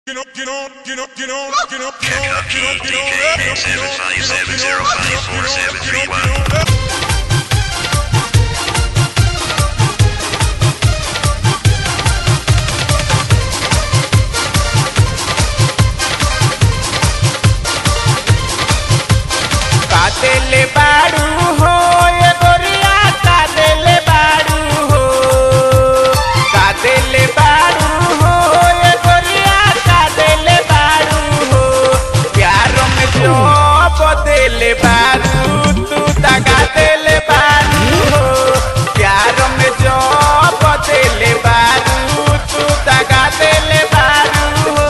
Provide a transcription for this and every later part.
Kentucky, DK 757054731. कादेले बाड़ू हो ये गोरिया कादेले बाड़ू हो कादेले बाड़ू हो ये गोरिया कादेले बाड़ू हो प्यार में जो बदले बाड़ू तू दगा देले बाड़ू हो प्यार में जो बदले बाड़ू तू दगा देले बाड़ू हो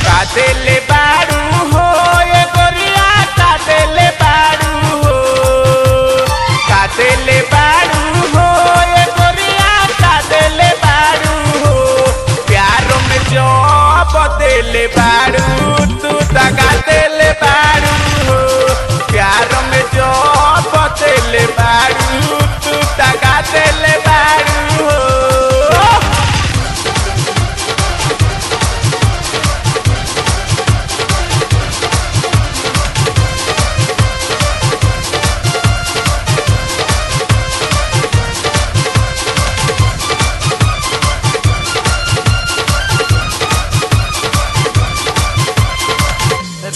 कादेले बाड़ू हो ये गोरिया कादेले बाड़ू हो कादेले बाड़ू हो ये गोरिया कादेले बाड़ू हो प्यार में जो बदले बाड़ू तू दगा देले बाड़ू हो प्यार में जो बदले बाड़ू तू दगा देले बाड़ू हो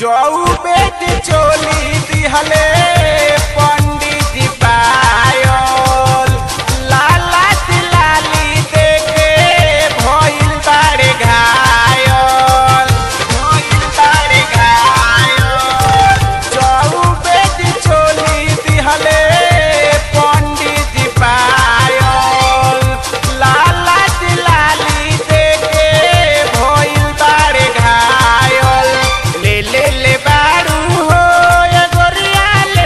जो बेटी चोली दिहले पंडित जी पायल लाला लाली देखे भइल बाड़े घायल जो बेटी चोली दिहले पंडित जी पायल लाला लाली देखे भइल बाड़े घायल ले बाड़ू हो ये गोरिया ले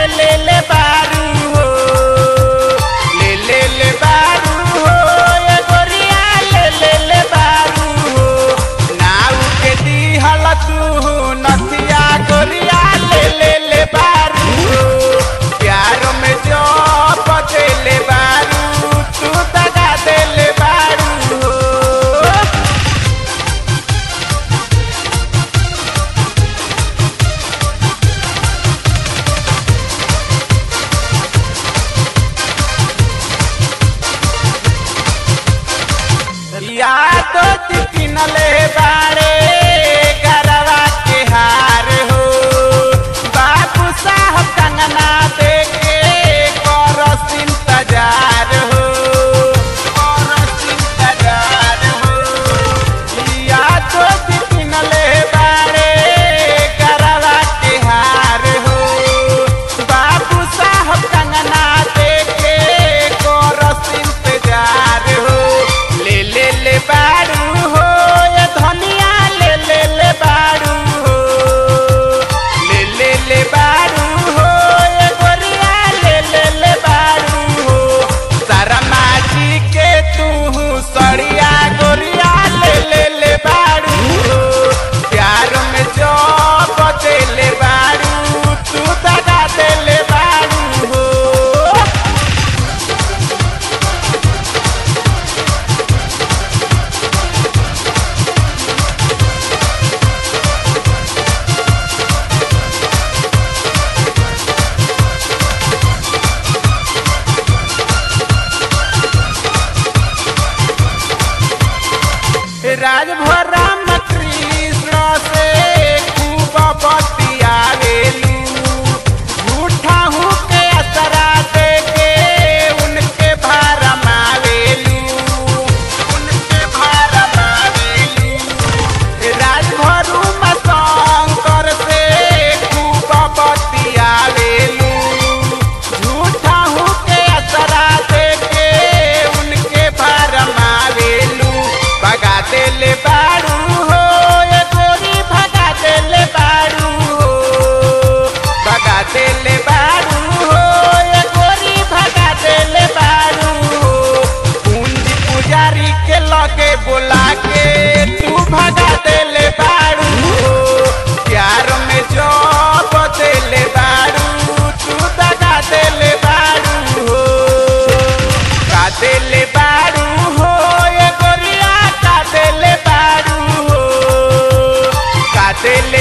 देले